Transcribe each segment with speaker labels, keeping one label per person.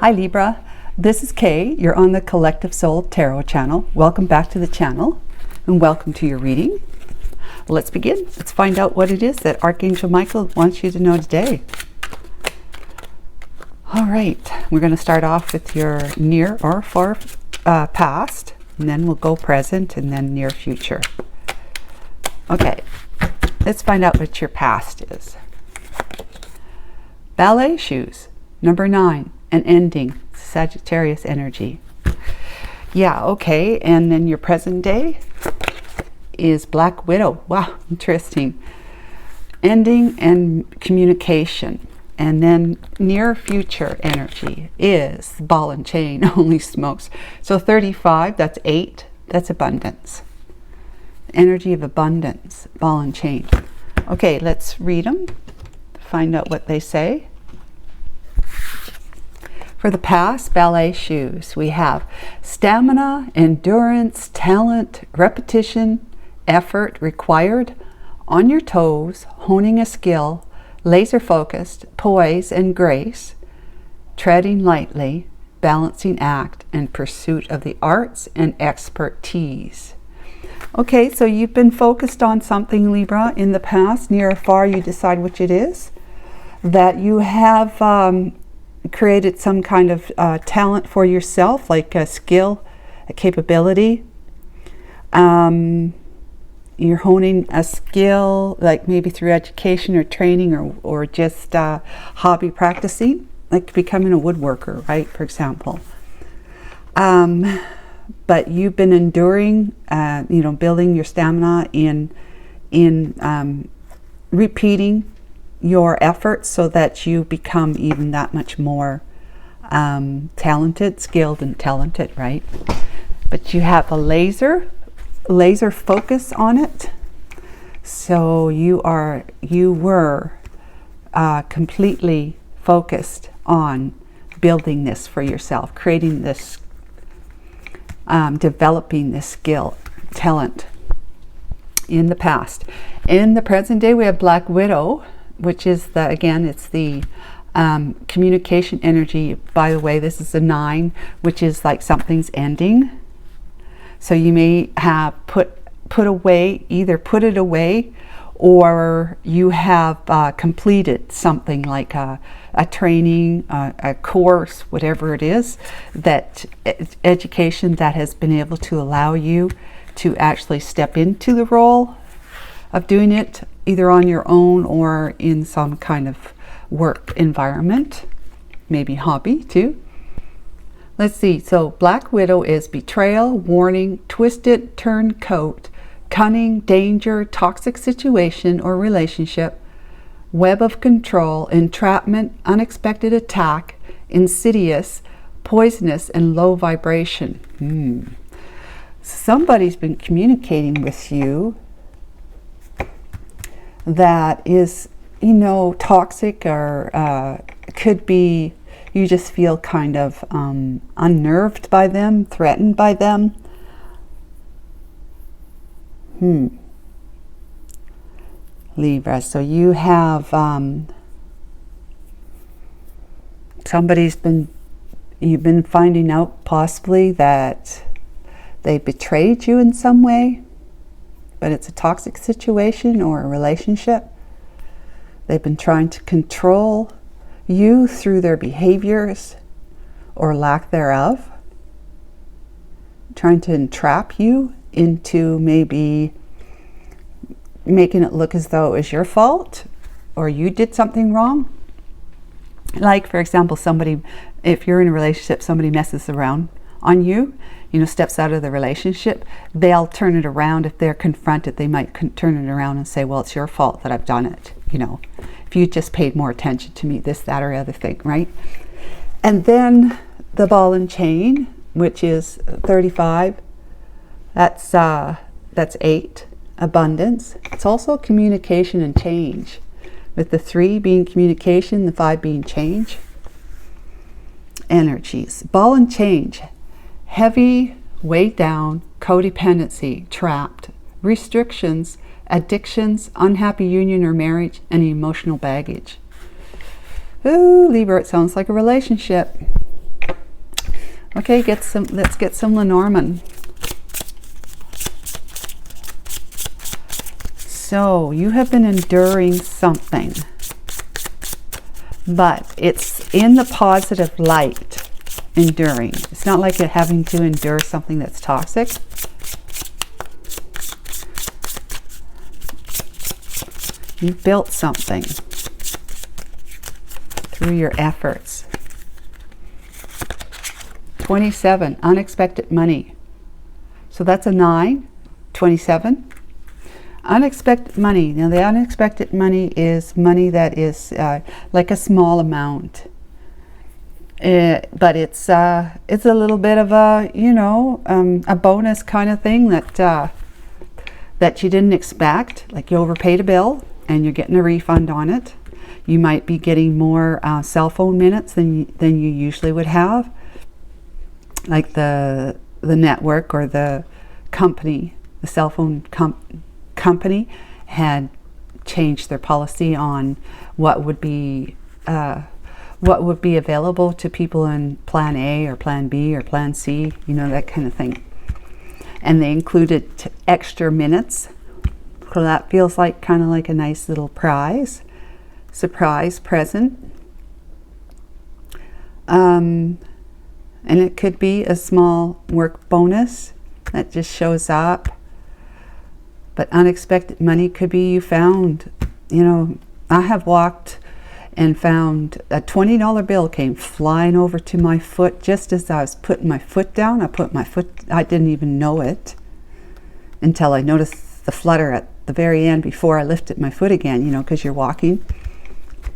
Speaker 1: Hi Libra, this is Kay. You're on the Collective Soul Tarot channel. Welcome back to the channel and welcome to your reading. Let's begin. Let's find out what it is that Archangel Michael wants you to know today. All right, we're going to start off with your near or far past, and then we'll go present and then near future. Okay, let's find out what your past is. Ballet shoes, number 9, an ending, Sagittarius energy. Yeah, okay, and then your present day is Black Widow. Wow, interesting. Ending and communication. And then near future energy is ball and chain. Holy smokes. So 35, that's 8, that's abundance. Energy of abundance, ball and chain. Okay, let's read them, find out what they say. For the past, ballet shoes, we have stamina, endurance, talent, repetition, effort required, on your toes, honing a skill, laser focused, poise and grace, treading lightly, balancing act, and pursuit of the arts and expertise. Okay, so you've been focused on something, Libra, in the past, near or far, you decide which it is, that you have created some kind of talent for yourself, like a skill, a capability. You're honing a skill, like maybe through education or training or just hobby practicing, like becoming a woodworker, right, for example. But you've been enduring, building your stamina in repeating your efforts so that you become even that much more talented, skilled and talented, right? But you have a laser focus on it. So you were completely focused on building this for yourself, creating this, developing this skill, talent in the past. In the present day, we have Black Widow, which is it's the communication energy. By the way, this is a 9, which is like something's ending. So you may have put it away, or you have completed something like a training, a course, whatever it is, that education that has been able to allow you to actually step into the role of doing it either on your own or in some kind of work environment, maybe hobby too. Let's see, so Black Widow is betrayal, warning, twisted turncoat, cunning, danger, toxic situation or relationship, web of control, entrapment, unexpected attack, insidious, poisonous, and low vibration. Somebody's been communicating with you that is, toxic, or could be you just feel kind of unnerved by them, threatened by them. Libra, so you have you've been finding out possibly that they betrayed you in some way, but it's a toxic situation or a relationship. They've been trying to control you through their behaviors or lack thereof, trying to entrap you into maybe making it look as though it was your fault or you did something wrong. Like, for example, if you're in a relationship, somebody messes around on you, steps out of the relationship, they'll turn it around. If they're confronted, they might turn it around and say, well, it's your fault that I've done it. If you just paid more attention to me, this, that, or other thing, right? And then the ball and chain, which is 35, that's 8, abundance. It's also communication and change, with the 3 being communication, the 5 being change. Energies, ball and change, heavy, weighed down, codependency, trapped, restrictions, addictions, unhappy union or marriage, and emotional baggage. Ooh, Libra, it sounds like a relationship. Okay, let's get some Lenormand. So you have been enduring something, but it's in the positive light, enduring. It's not like you're having to endure something that's toxic. You've built something through your efforts. 27, unexpected money. So that's a 9, 27. Unexpected money. Now the unexpected money is money that is like a small amount. But it's a little bit of a, you know, a bonus kind of thing that you didn't expect. Like you overpaid a bill and you're getting a refund on it. You might be getting more cell phone minutes than you usually would have. Like the network or the company, the cell phone company had changed their policy on what would be available to people in Plan A or Plan B or Plan C, you know, that kind of thing. And they included extra minutes. So that feels like kind of like a nice little surprise present. And it could be a small work bonus that just shows up. But unexpected money could be you found, you know, I have walked and found a $20 bill came flying over to my foot just as I was putting my foot down. I didn't even know it until I noticed the flutter at the very end before I lifted my foot again, you know, because you're walking.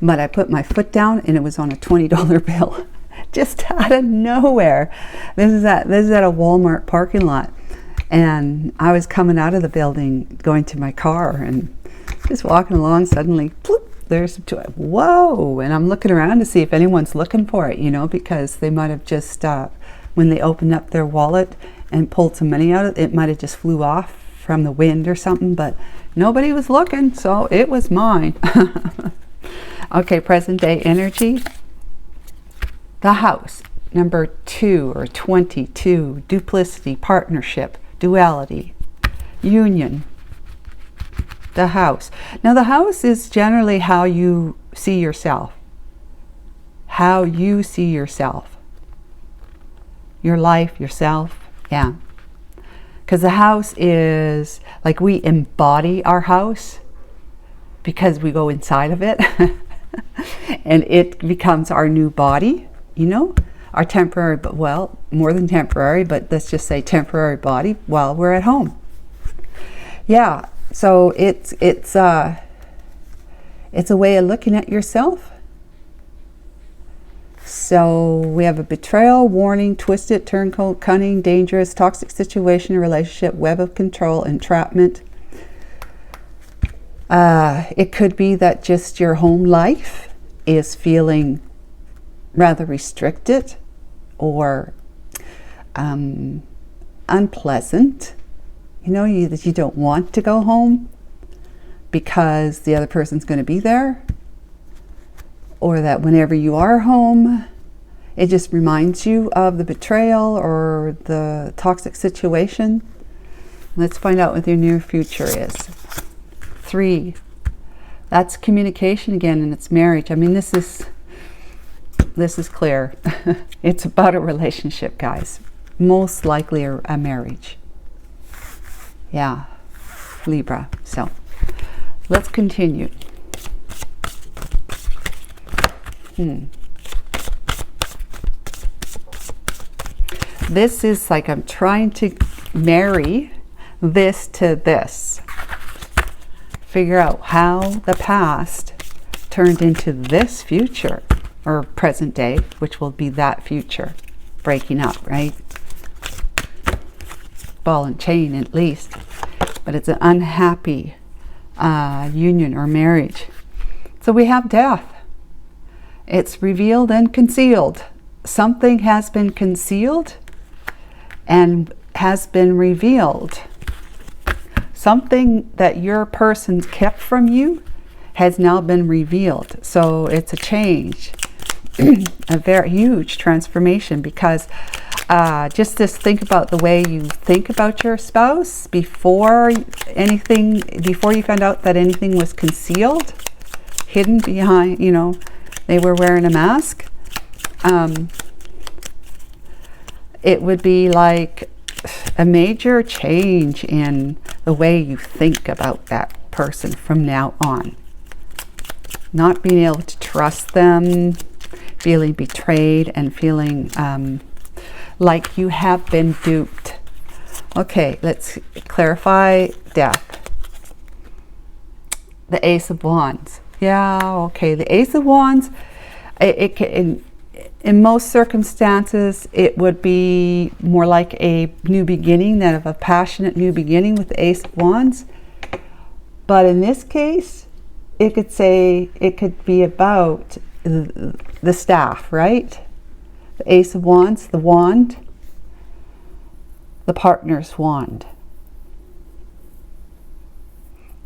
Speaker 1: But I put my foot down and it was on a $20 bill. Just out of nowhere. This is at a Walmart parking lot, and I was coming out of the building going to my car and just walking along. Suddenly, bloop, there's whoa! And I'm looking around to see if anyone's looking for it, you know, because they might have just when they opened up their wallet and pulled some money out, it might have just flew off from the wind or something. But nobody was looking, so it was mine. Okay, present day energy. The house, number 2 or 22, duplicity, partnership, duality, union. The house. Now the house is generally how you see yourself. How you see yourself. Your life, yourself, yeah. Because the house is like we embody our house because we go inside of it and it becomes our new body. You know, our temporary, but well, more than temporary, but let's just say temporary body while we're at home. Yeah, so it's a way of looking at yourself. So we have a betrayal, warning, twisted, turncoat, cunning, dangerous, toxic situation, relationship, web of control, entrapment. It could be that just your home life is feeling rather restricted or unpleasant. You know, that you don't want to go home because the other person's going to be there, or that whenever you are home, it just reminds you of the betrayal or the toxic situation. Let's find out what your near future is. 3, that's communication again, and it's marriage. I mean, this is clear. It's about a relationship, guys. Most likely a marriage. Yeah, Libra. So let's continue. This is like I'm trying to marry this to this. Figure out how the past turned into this future. Or present day, which will be that future breaking up, right? Ball and chain at least, but it's an unhappy union or marriage. So we have death. It's revealed and concealed. Something has been concealed and has been revealed. Something that your person kept from you has now been revealed. So it's a change. A very huge transformation, because just think about the way you think about your spouse before you found out that anything was concealed, hidden behind, you know, they were wearing a mask. It would be like a major change in the way you think about that person from now on. Not being able to trust them, feeling betrayed, and feeling like you have been duped. Okay, let's clarify death. The Ace of Wands. Yeah, okay, the Ace of Wands, it can, in most circumstances, it would be more like a new beginning than of a passionate new beginning with the Ace of Wands. But in this case, it could be about the staff, right? The Ace of Wands, the wand, the partner's wand.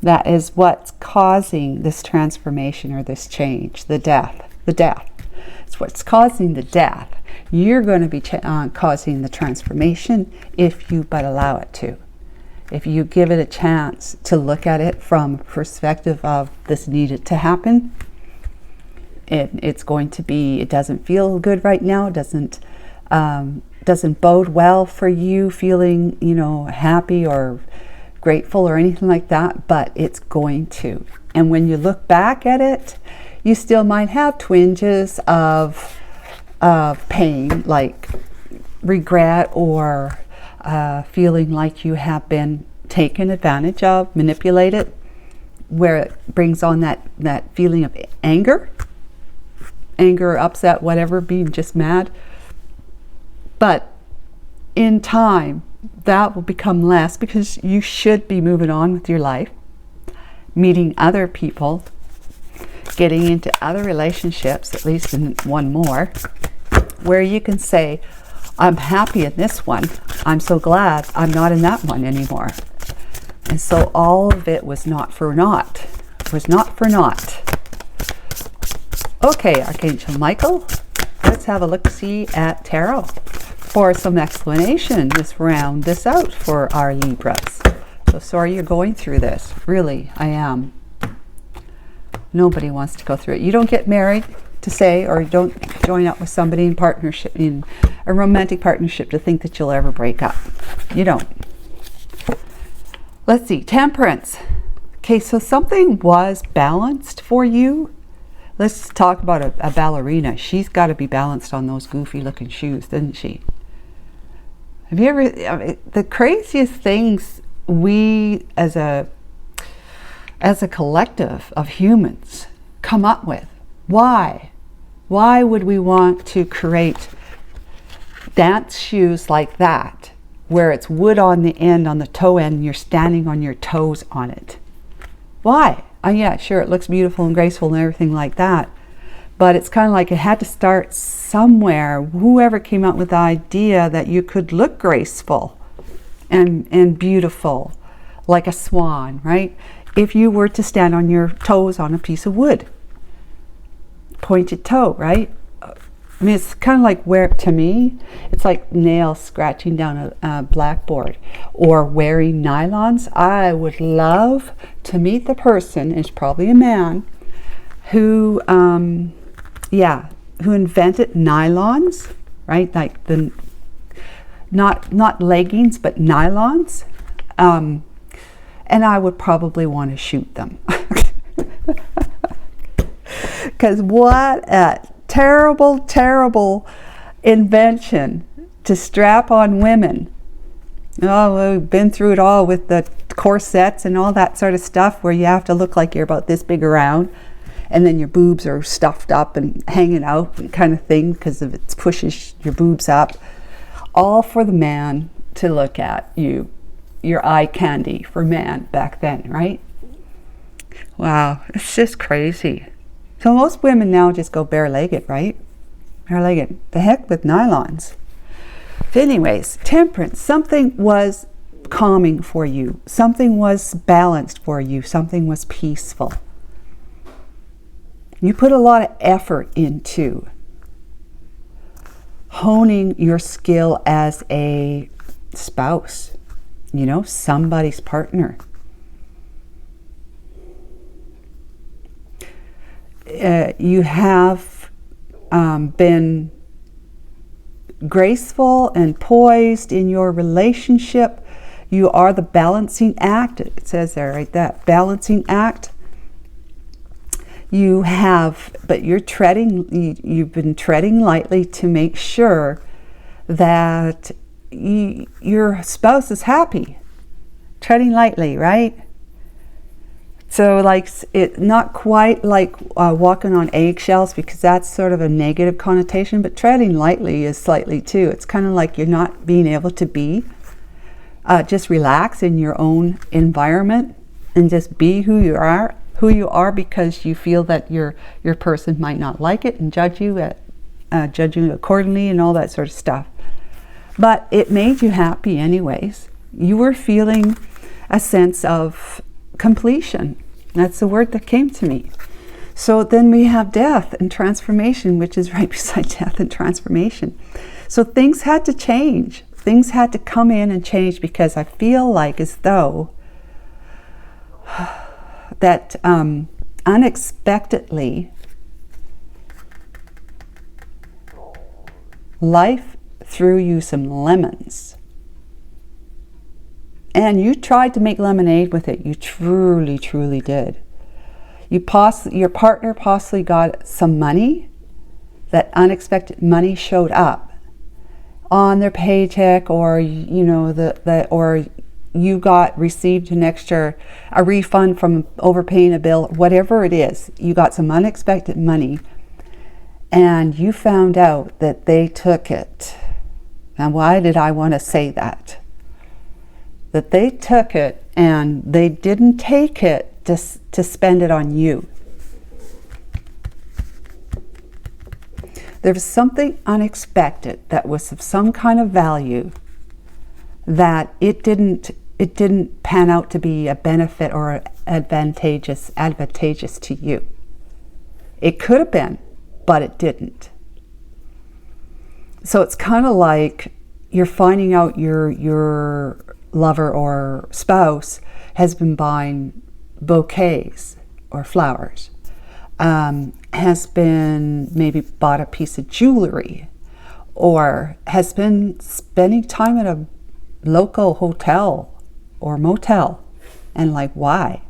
Speaker 1: That is what's causing this transformation or this change, the death. It's what's causing the death. You're going to be causing the transformation if you but allow it to. If you give it a chance to look at it from a perspective of this needed to happen, it's going to be, it doesn't feel good right now, doesn't bode well for you feeling, you know, happy or grateful or anything like that, but it's going to. And when you look back at it, you still might have twinges of pain, like regret or feeling like you have been taken advantage of, manipulated, where it brings on that feeling of anger, upset, whatever, being just mad. But in time, that will become less because you should be moving on with your life, meeting other people, getting into other relationships, at least in one more, where you can say, I'm happy in this one. I'm so glad I'm not in that one anymore. And so all of it was not for naught. It was not for naught. Okay, Archangel Michael, let's have a look-see at tarot for some explanation. Let's round this out for our Libras. So sorry you're going through this. Really, I am. Nobody wants to go through it. You don't get married to say, or you don't join up with somebody in partnership, in a romantic partnership, to think that you'll ever break up. You don't. Let's see, Temperance. Okay, so something was balanced for you. Let's talk about a ballerina. She's got to be balanced on those goofy looking shoes, doesn't she? Have you ever, the craziest things we as a collective of humans come up with. Why would we want to create dance shoes like that, where it's wood on the end, on the toe end, and you're standing on your toes on it? Why? Yeah, sure, it looks beautiful and graceful and everything like that, but it's kind of like it had to start somewhere. Whoever came up with the idea that you could look graceful and beautiful like a swan, right? If you were to stand on your toes on a piece of wood, pointed toe, right? I mean, it's kind of like, where, to me, it's like nails scratching down a blackboard, or wearing nylons. I would love to meet the person, it's probably a man, who invented nylons, right? Like the, not leggings, but nylons. And I would probably want to shoot them. Because what a terrible invention to strap on women. Oh, we've been through it all with the corsets and all that sort of stuff, where you have to look like you're about this big around, and then your boobs are stuffed up and hanging out and kind of thing, because if it pushes your boobs up, all for the man to look at you. Your eye candy for man back then, right? Wow, it's just crazy. So most women now just go bare-legged, right? Bare-legged. The heck with nylons. But anyways, Temperance, something was calming for you. Something was balanced for you. Something was peaceful. You put a lot of effort into honing your skill as a spouse, you know, somebody's partner. You have been graceful and poised in your relationship. You are the balancing act. It says there, right? That balancing act. You have, but you've been treading lightly to make sure that your spouse is happy. Treading lightly, right? So like, it not quite like walking on eggshells, because that's sort of a negative connotation, but treading lightly is slightly too. It's kind of like you're not being able to be, just relax in your own environment and just be who you are, because you feel that your person might not like it and judge you accordingly and all that sort of stuff. But it made you happy anyways. You were feeling a sense of completion. That's the word that came to me. So then we have death and transformation, which is right beside death and transformation. So things had to change. Things had to come in and change, because I feel like as though that unexpectedly life threw you some lemons. And you tried to make lemonade with it. You truly, truly did. Your partner possibly got some money. That unexpected money showed up on their paycheck, or you know, or you received a refund from overpaying a bill, whatever it is. You got some unexpected money, and you found out that they took it. And why did I want to say that? That they took it, and they didn't take it to spend it on you. There was something unexpected that was of some kind of value, that it didn't pan out to be a benefit or advantageous to you. It could have been, but it didn't. So it's kind of like you're finding out your lover or spouse has been buying bouquets or flowers, has been maybe bought a piece of jewelry, or has been spending time at a local hotel or motel. And like, why?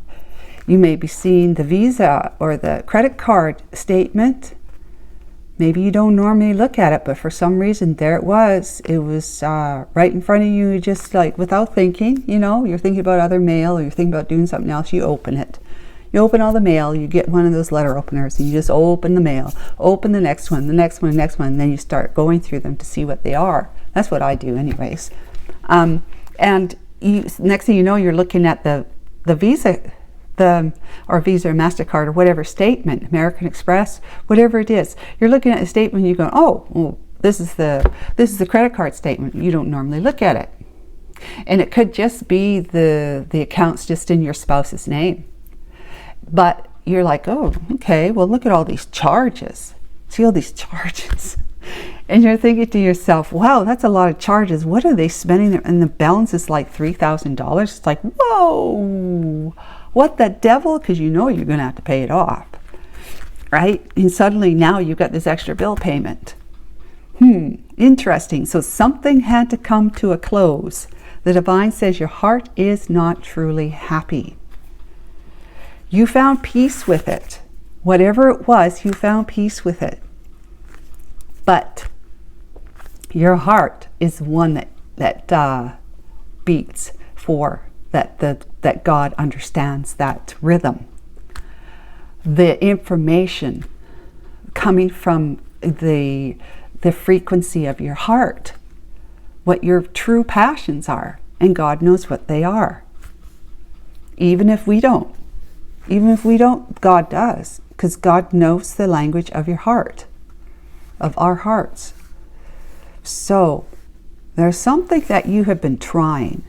Speaker 1: You may be seeing the Visa or the credit card statement. Maybe you don't normally look at it, but for some reason there it was. It was right in front of you, just like without thinking, you know, you're thinking about other mail, or you're thinking about doing something else, you open it. You open all the mail, you get one of those letter openers, and you just open the mail, open the next one, and then you start going through them to see what they are. That's what I do anyways. And next thing you know, you're looking at the Visa, or Visa or MasterCard or whatever statement, American Express, whatever it is. You're looking at the statement and you go, oh, well, this is the credit card statement. You don't normally look at it. And it could just be the account's just in your spouse's name. But you're like, oh, okay, well, look at all these charges. See all these charges. And you're thinking to yourself, wow, that's a lot of charges. What are they spending? And the balance is like $3,000. It's like, whoa, what the devil? Because you know you're going to have to pay it off, right? And suddenly now you've got this extra bill payment. Interesting. So something had to come to a close. The divine says your heart is not truly happy. You found peace with it. Whatever it was, you found peace with it. But your heart is one that beats for that God understands that rhythm. The information coming from the frequency of your heart, what your true passions are, and God knows what they are. Even if we don't, God does, because God knows the language of your heart, of our hearts. So there's something that you have been trying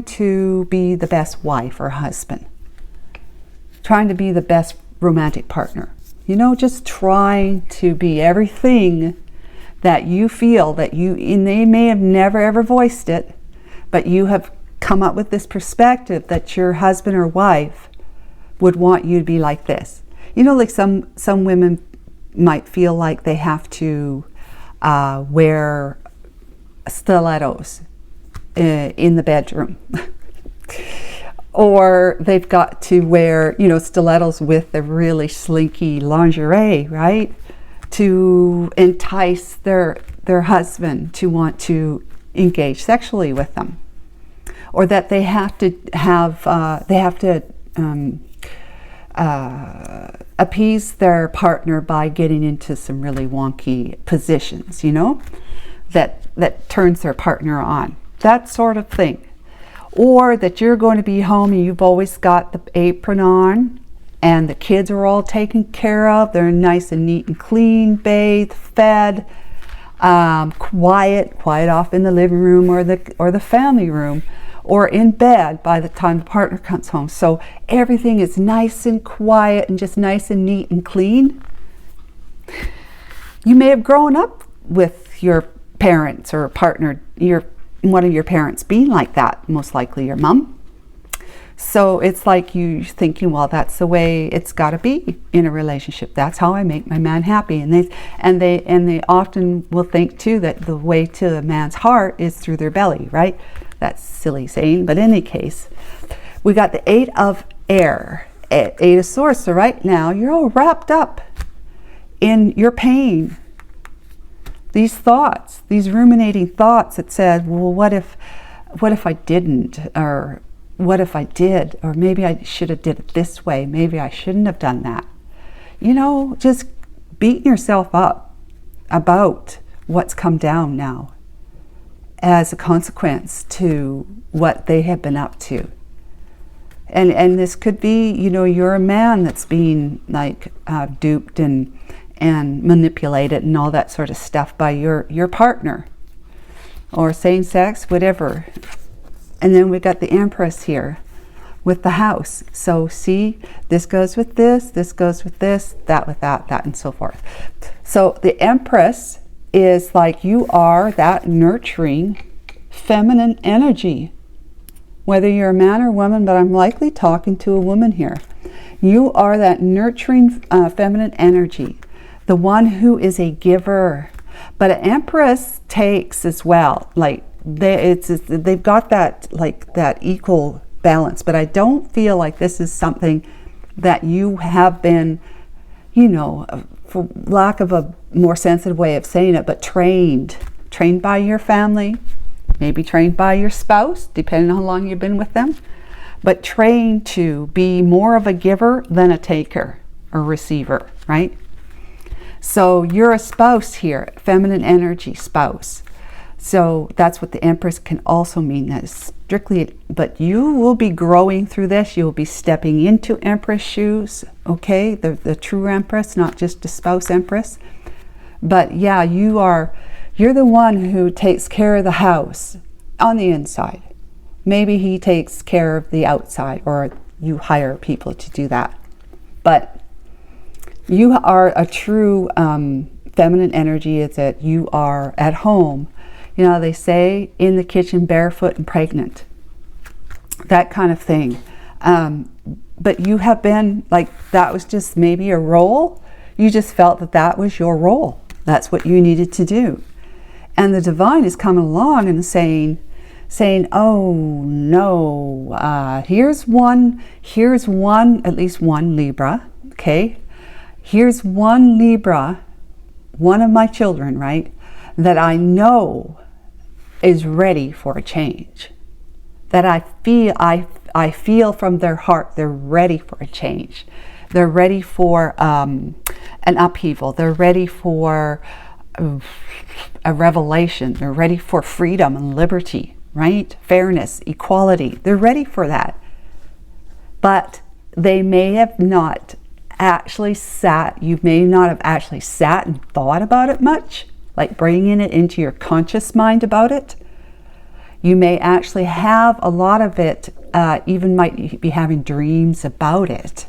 Speaker 1: to be the best wife or husband, trying to be the best romantic partner, just trying to be everything that you feel that and they may have never ever voiced it, but you have come up with this perspective that your husband or wife would want you to be like this. You know, like some women might feel like they have to wear stilettos in the bedroom. Or they've got to wear, you know, stilettos with a really slinky lingerie, right? To entice their husband to want to engage sexually with them. Or that they have to appease their partner by getting into some really wonky positions, you know, that turns their partner on. That sort of thing. Or that you're going to be home and you've always got the apron on and the kids are all taken care of. They're nice and neat and clean, bathed, fed, quiet off in the living room or the family room, or in bed by the time the partner comes home. So everything is nice and quiet and just nice and neat and clean. You may have grown up with your parents or partner, one of your parents being like that, most likely your mom. So it's like you thinking, well, that's the way it's got to be in a relationship. That's how I make my man happy. And they often will think too that the way to a man's heart is through their belly, right? That's silly saying, but in any case, we got the 8 of air, 8 of swords. So right now you're all wrapped up in your pain. These thoughts, these ruminating thoughts that said, well, what if I didn't, or what if I did, or maybe I should have did it this way, maybe I shouldn't have done that. You know, just beating yourself up about what's come down now as a consequence to what they have been up to. And this could be, you know, you're a man that's being like duped and manipulated and all that sort of stuff by your partner, or same sex, whatever. And then we got the Empress here with the house. So see, this goes with this goes with this, that with that and so forth. So the Empress is like, you are that nurturing feminine energy, whether you're a man or woman, but I'm likely talking to a woman here. You are that nurturing feminine energy, the one who is a giver. But an Empress takes as well. Like they've got that, like that equal balance. But I don't feel like this is something that you have been, you know, for lack of a more sensitive way of saying it, but trained by your family, maybe trained by your spouse, depending on how long you've been with them, but trained to be more of a giver than a taker or receiver, right? So you're a spouse here, feminine energy spouse. So that's what the Empress can also mean. That is strictly, but you will be growing through this. You'll be stepping into Empress shoes, okay? The true Empress, not just a spouse Empress. But yeah, you're the one who takes care of the house on the inside. Maybe he takes care of the outside, or you hire people to do that. But you are a true feminine energy. Is that you are at home. You know, they say in the kitchen barefoot and pregnant. That kind of thing. But you have been, like, that was just maybe a role. You just felt that that was your role. That's what you needed to do. And the divine is coming along and saying, oh no, here's one, at least one Libra, okay? Here's one Libra, one of my children, right, that I know is ready for a change. That I feel from their heart they're ready for a change. They're ready for an upheaval. They're ready for a revelation. They're ready for freedom and liberty, right? Fairness, equality. They're ready for that. But they may have not actually you may not have actually sat and thought about it much, like bringing it into your conscious mind about it. You may actually have a lot of it, even might be having dreams about it.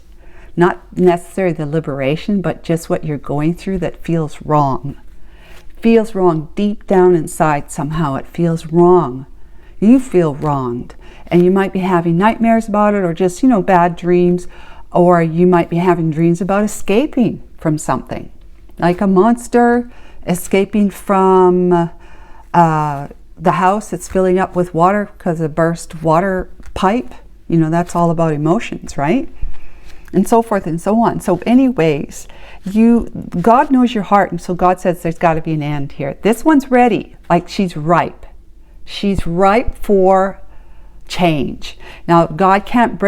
Speaker 1: Not necessarily the liberation, but just what you're going through that feels wrong. feels wrong deep down inside somehow. It feels wrong. You feel wronged. And you might be having nightmares about it, or just, you know, bad dreams. Or you might be having dreams about escaping from something. Like a monster escaping from the house that's filling up with water because of burst water pipe. You know, that's all about emotions, right? And so forth and so on. So anyways, God knows your heart, and so God says there's got to be an end here. This one's ready, like she's ripe. She's ripe for change. Now, God can't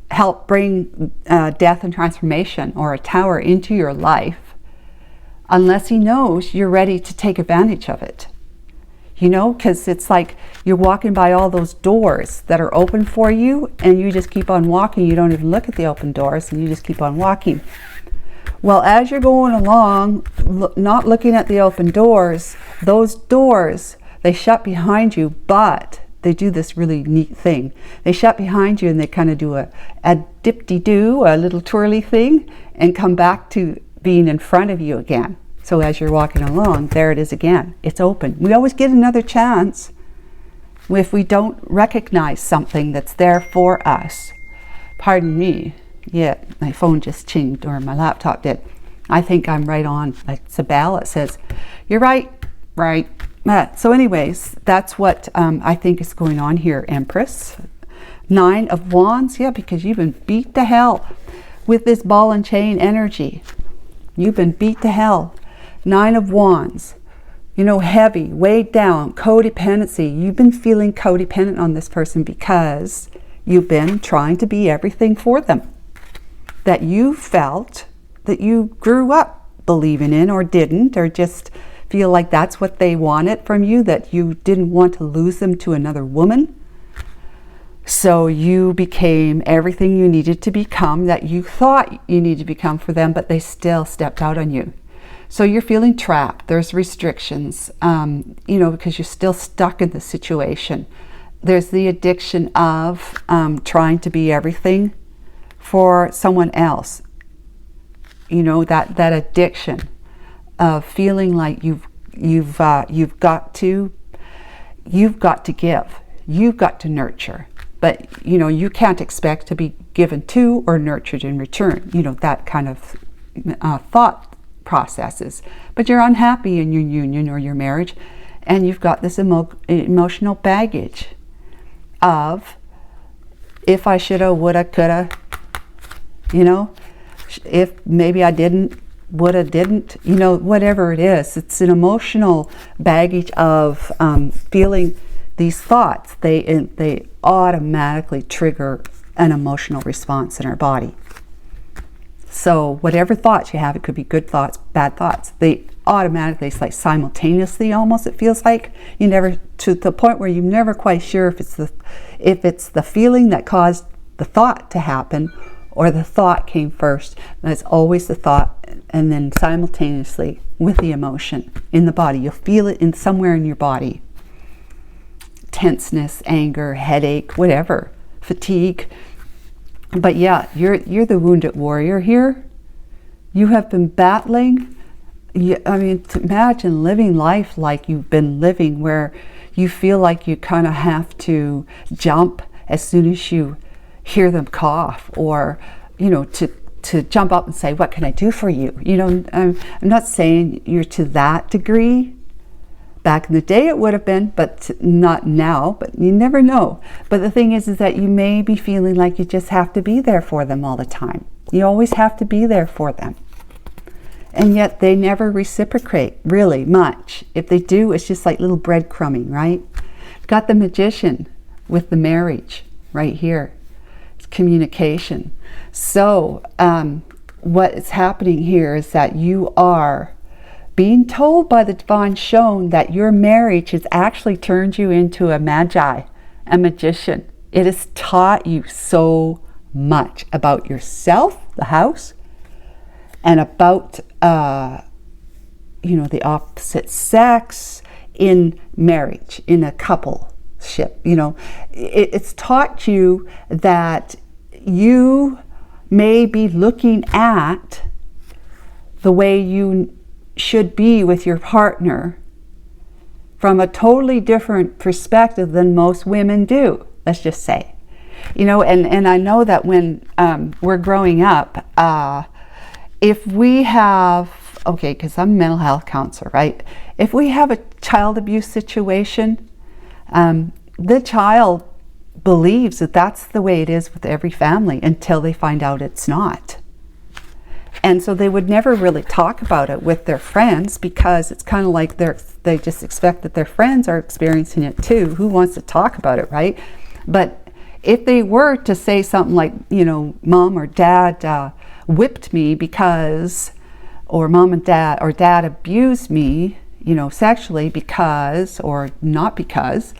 Speaker 1: help bring death and transformation or a tower into your life unless He knows you're ready to take advantage of it. You know, because it's like you're walking by all those doors that are open for you, and you just keep on walking. You don't even look at the open doors, and you just keep on walking. Well, as you're going along, not looking at the open doors, those doors, they shut behind you, but they do this really neat thing. They shut behind you, and they kind of do a dip-de-doo, a little twirly thing, and come back to being in front of you again. So as you're walking along, there it is again. It's open. We always get another chance if we don't recognize something that's there for us. Pardon me. Yeah, my phone just chinged, or my laptop did. I think I'm right on. Like it's a bell. It says, "You're right, right." So anyways, that's what I think is going on here, Empress. 9 of Wands. Yeah, because you've been beat to hell with this ball and chain energy. You've been beat to hell. 9 of Wands, you know, heavy, weighed down, codependency. You've been feeling codependent on this person because you've been trying to be everything for them that you felt that you grew up believing in, or didn't, or just feel like that's what they wanted from you, that you didn't want to lose them to another woman. So you became everything you needed to become, that you thought you needed to become for them, but they still stepped out on you. So you're feeling trapped. There's restrictions, you know, because you're still stuck in the situation. There's the addiction of trying to be everything for someone else. You know, that addiction of feeling like you've got to give, you've got to nurture, but you know you can't expect to be given to or nurtured in return. You know, that kind of thought processes. But you're unhappy in your union or your marriage, and you've got this emotional baggage of if I shoulda, woulda, coulda. You know, if maybe I didn't, woulda, didn't, you know, whatever it is. It's an emotional baggage of feeling these thoughts. They automatically trigger an emotional response in our body. So whatever thoughts you have, it could be good thoughts, bad thoughts, they automatically, it's like simultaneously almost, it feels like, you never, to the point where you're never quite sure if it's the feeling that caused the thought to happen, or the thought came first. And it's always the thought, and then simultaneously with the emotion in the body. You'll feel it in somewhere in your body. Tenseness, anger, headache, whatever, fatigue. But yeah, you're the wounded warrior here. You have been battling. I mean, imagine living life like you've been living, where you feel like you kind of have to jump as soon as you hear them cough, or you know, to jump up and say, what can I do for you? You know, I'm not saying you're to that degree. Back in the day it would have been, but not now. But you never know. But the thing is that you may be feeling like you just have to be there for them all the time. You always have to be there for them, and yet they never reciprocate really much. If they do, it's just like little breadcrumbing, right? Got the Magician with the marriage right here. Communication. So what is happening here is that you are being told by the divine shown that your marriage has actually turned you into a magi, a magician. It has taught you so much about yourself, the house, and about you know, the opposite sex in marriage, in a couple. You know, it's taught you that you may be looking at the way you should be with your partner from a totally different perspective than most women do, let's just say. You know, and I know that when we're growing up, if we have, okay, because I'm a mental health counselor, right? If we have a child abuse situation, the child believes that that's the way it is with every family until they find out it's not. And so they would never really talk about it with their friends, because it's kind of like they just expect that their friends are experiencing it too. Who wants to talk about it, right? But if they were to say something like, you know, mom or dad whipped me because, or mom and dad or dad abused me, you know, sexually because, or not because,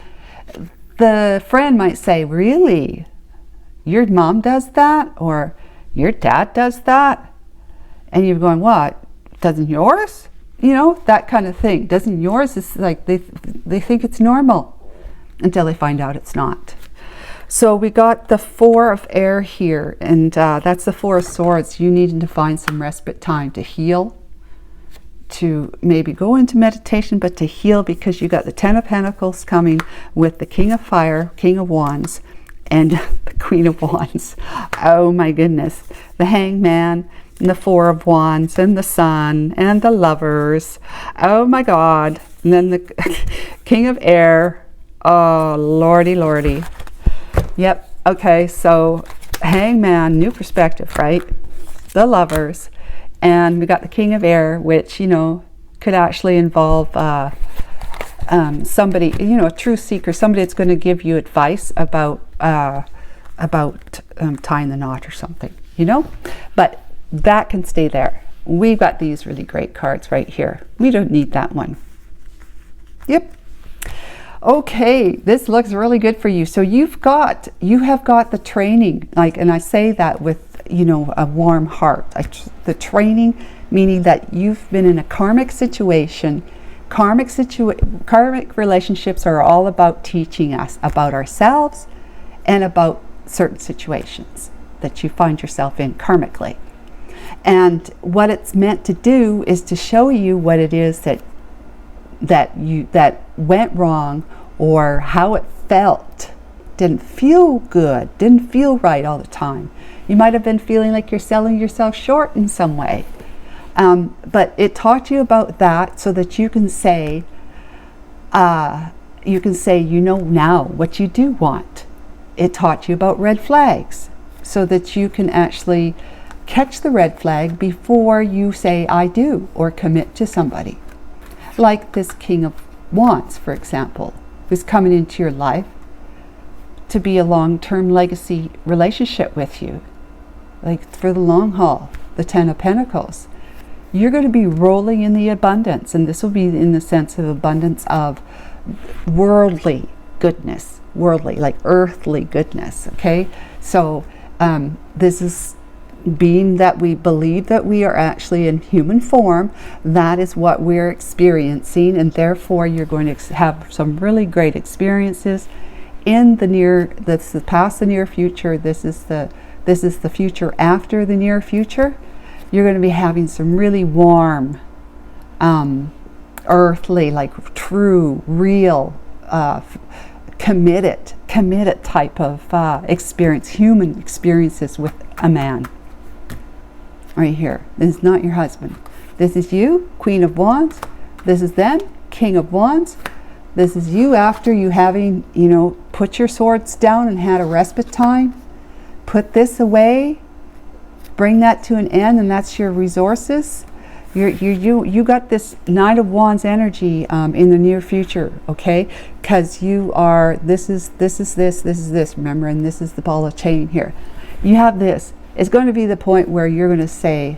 Speaker 1: the friend might say, really? Your mom does that? Or your dad does that? And you're going, what? Doesn't yours? You know, that kind of thing. Doesn't yours? Is like they think it's normal until they find out it's not. So we got the Four of Air here, and that's the Four of Swords. You needing to find some respite time to heal, to maybe go into meditation, but to heal, because you got the Ten of Pentacles coming with the King of Fire, King of Wands, and the Queen of Wands. Oh my goodness. The Hangman, and the Four of Wands, and the Sun, and the Lovers. Oh my God. And then the King of Air. Oh, lordy, lordy. Yep. Okay, so Hangman, new perspective, right? The Lovers. And we got the King of Air, which, you know, could actually involve somebody, you know, a truth seeker, somebody that's going to give you advice about tying the knot or something, you know? But that can stay there. We've got these really great cards right here. We don't need that one. Yep. Okay, this looks really good for you. So you have got the training, like, and I say that with, you know, a warm heart. The training, meaning that you've been in a karmic situation. Karmic relationships are all about teaching us about ourselves and about certain situations that you find yourself in karmically. And what it's meant to do is to show you what it is that went wrong, or how it felt. Didn't feel good, didn't feel right all the time. You might have been feeling like you're selling yourself short in some way. But it taught you about that so that you can say, you know now what you do want. It taught you about red flags so that you can actually catch the red flag before you say I do or commit to somebody. Like this King of Wands, for example, who's coming into your life to be a long-term legacy relationship with you, like for the long haul. The Ten of Pentacles. You're going to be rolling in the abundance, and this will be in the sense of abundance of worldly goodness, worldly, like earthly goodness, okay? So this is being that we believe that we are actually in human form. That is what we're experiencing, and therefore you're going to have some really great experiences in the past, the near future. This is the future after the near future. You're going to be having some really warm, earthly, like true, real, committed type of experience, human experiences with a man. Right here. This is not your husband. This is you, Queen of Wands. This is them, King of Wands. This is you after you having, you know, put your swords down and had a respite time. Put this away. Bring that to an end, and that's your resources. You got this Knight of Wands energy in the near future, okay? Because you are, this is this, remember, and this is the ball of chain here. You have this. It's going to be the point where you're going to say,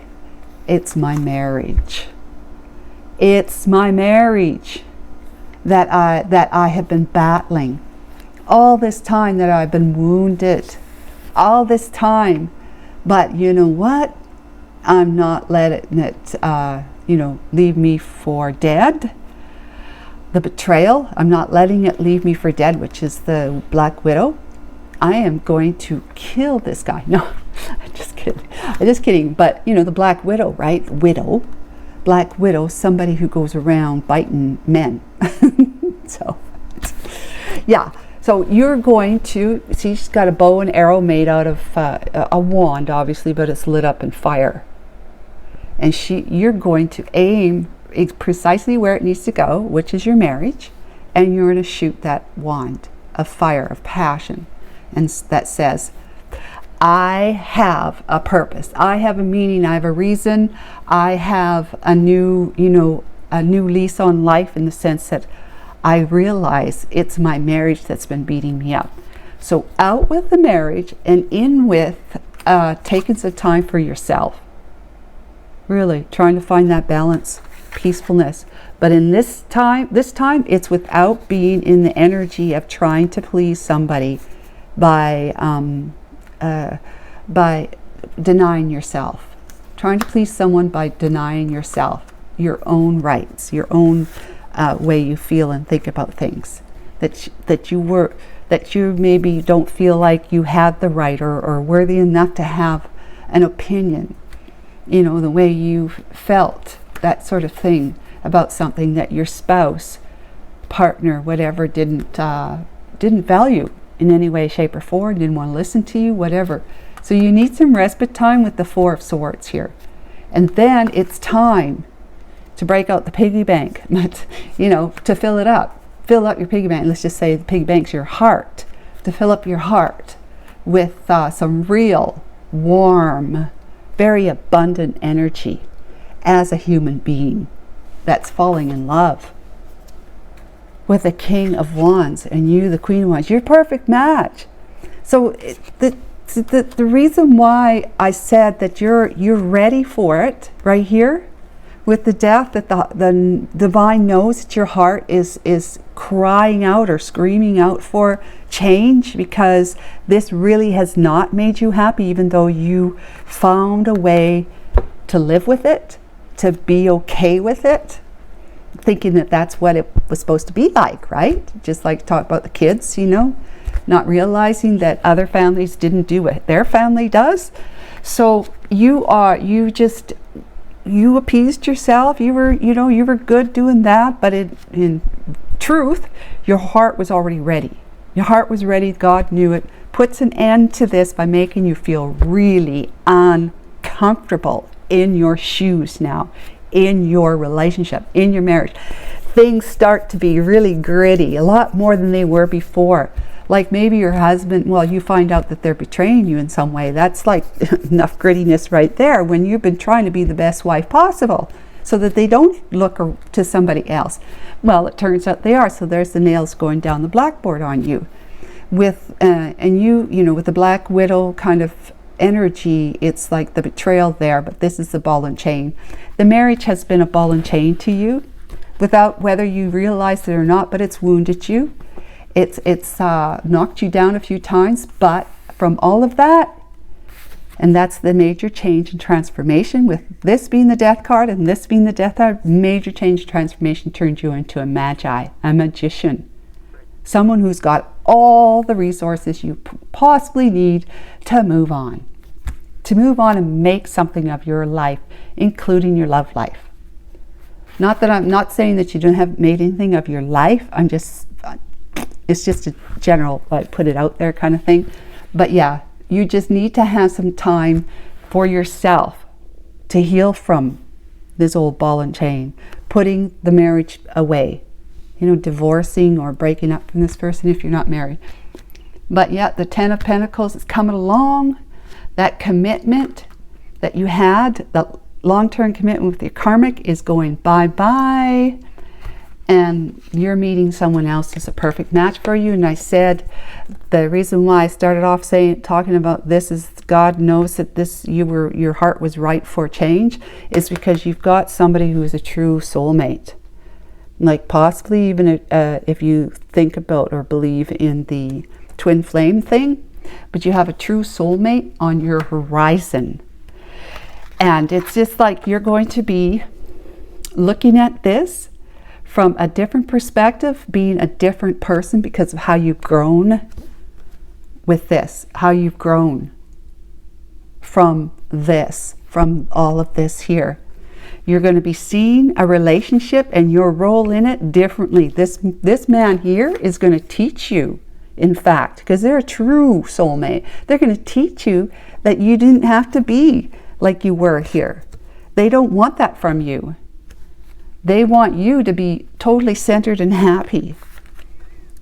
Speaker 1: it's my marriage. It's my marriage that I have been battling. All this time that I've been wounded. All this time. But you know what? I'm not letting it, leave me for dead. The betrayal, I'm not letting it leave me for dead, which is the Black Widow. I am going to kill this guy. No, I'm just kidding. I'm just kidding. But, you know, the Black Widow, right? Widow. Black Widow, somebody who goes around biting men. So, yeah. So you're going to see, she's got a bow and arrow made out of a wand, obviously, but it's lit up in fire. And you're going to aim precisely where it needs to go, which is your marriage, and you're going to shoot that wand of fire, of passion, and that says, I have a purpose, I have a meaning, I have a reason, I have a new, a new lease on life, in the sense that I realize it's my marriage that's been beating me up. So out with the marriage, and in with taking some time for yourself. Really trying to find that balance, peacefulness. But in this time it's without being in the energy of trying to please somebody by denying yourself. Trying to please someone by denying yourself, your own rights, your own way you feel and think about things. That you maybe don't feel like you have the right or worthy enough to have an opinion. The way you felt, that sort of thing, about something that your spouse, partner, whatever, didn't value in any way, shape, or form, didn't want to listen to you, whatever. So you need some respite time with the Four of Swords here. And then it's time to break out the piggy bank, but, to fill it up. Fill up your piggy bank. Let's just say the piggy bank's your heart. To fill up your heart with some real, warm, very abundant energy as a human being that's falling in love with the King of Wands and you, the Queen of Wands. You're a perfect match. So the reason why I said that you're ready for it right here with the Death, that the divine knows that your heart is crying out or screaming out for change, because this really has not made you happy, even though you found a way to live with it, to be okay with it, thinking that that's what it was supposed to be like, right? Just like talk about the kids, not realizing that other families didn't do what their family does. So you appeased yourself. You were good doing that, but in truth, your heart was already ready. Your heart was ready. God knew it. Puts an end to this by making you feel really uncomfortable in your shoes now, in your relationship, in your marriage. Things start to be really gritty, a lot more than they were before. Like maybe your husband, you find out that they're betraying you in some way. That's like enough grittiness right there, when you've been trying to be the best wife possible so that they don't look to somebody else. Well, it turns out they are. So there's the nails going down the blackboard on you. With with the Black Widow kind of energy, it's like the betrayal there, but this is the ball and chain. The marriage has been a ball and chain to you, without whether you realize it or not, but it's wounded you. It's knocked you down a few times, but from all of that, and that's the major change and transformation, with this being the Death card and this being the Death card, major change and transformation turned you into a magi, a magician, someone who's got all the resources you possibly need to move on and make something of your life, including your love life. Not that I'm not saying that you don't have made anything of your life. It's just a general, put it out there kind of thing. But yeah, you just need to have some time for yourself to heal from this old ball and chain, putting the marriage away, divorcing or breaking up from this person if you're not married. But yeah, the Ten of Pentacles is coming along. That commitment that you had, the long-term commitment with your karmic, is going bye-bye. And you're meeting someone else who's a perfect match for you. And I said the reason why I started off talking about this is God knows that your heart was right for change, is because you've got somebody who is a true soulmate. Like possibly even if you think about or believe in the twin flame thing, but you have a true soulmate on your horizon. And it's just like you're going to be looking at this from a different perspective, being a different person because of how you've grown with this, how you've grown from this, from all of this here. You're going to be seeing a relationship and your role in it differently. This man here is going to teach you, in fact, because they're a true soulmate. They're going to teach you that you didn't have to be like you were here. They don't want that from you. They want you to be totally centered and happy.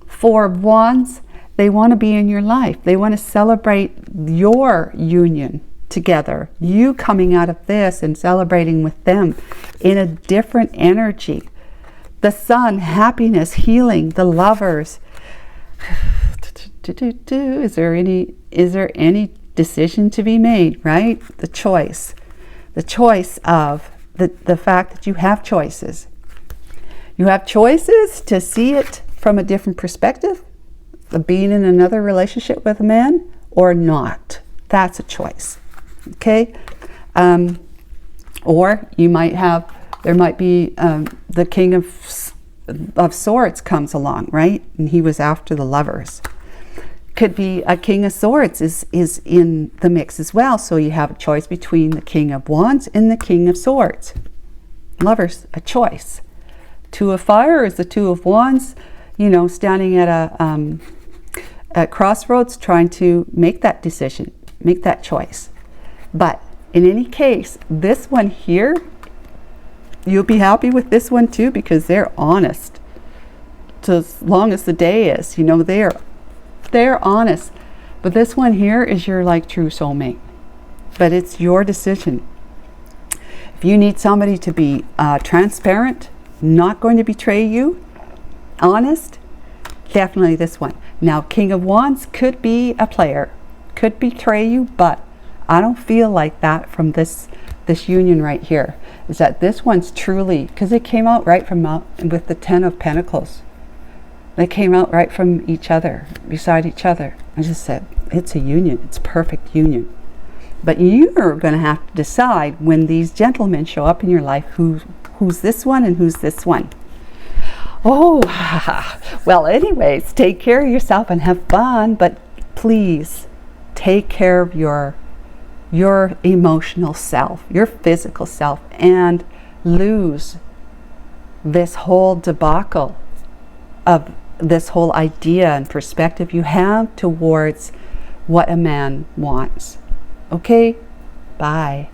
Speaker 1: Four of Wands, they want to be in your life. They want to celebrate your union together. You coming out of this and celebrating with them in a different energy. The Sun, happiness, healing, the Lovers. Is there any decision to be made, right? The choice of the fact that you have choices. You have choices to see it from a different perspective, of being in another relationship with a man or not. That's a choice. Okay? Or you might have, there might be the King of Swords comes along, right? And he was after the Lovers. Could be a King of Swords is in the mix as well. So you have a choice between the King of Wands and the King of Swords. Lovers, a choice. Two of Fire is the Two of Wands, you know, standing at a crossroads trying to make that decision, make that choice. But in any case, this one here, you'll be happy with this one too, because they're honest. So as long as the day is, you know, they're honest. But this one here is your like true soulmate. But it's your decision. If you need somebody to be transparent, not going to betray you, honest, definitely this one. Now, King of Wands could be a player, could betray you, but I don't feel like that from this union right here. Is that this one's truly, because it came out right from with the Ten of Pentacles. They came out right from each other, beside each other. I just said, it's a union. It's a perfect union. But you're going to have to decide when these gentlemen show up in your life, who's this one and who's this one. Oh, well, anyways, take care of yourself and have fun. But please take care of your emotional self, your physical self, and lose this whole debacle of this whole idea and perspective you have towards what a man wants. Okay? Bye.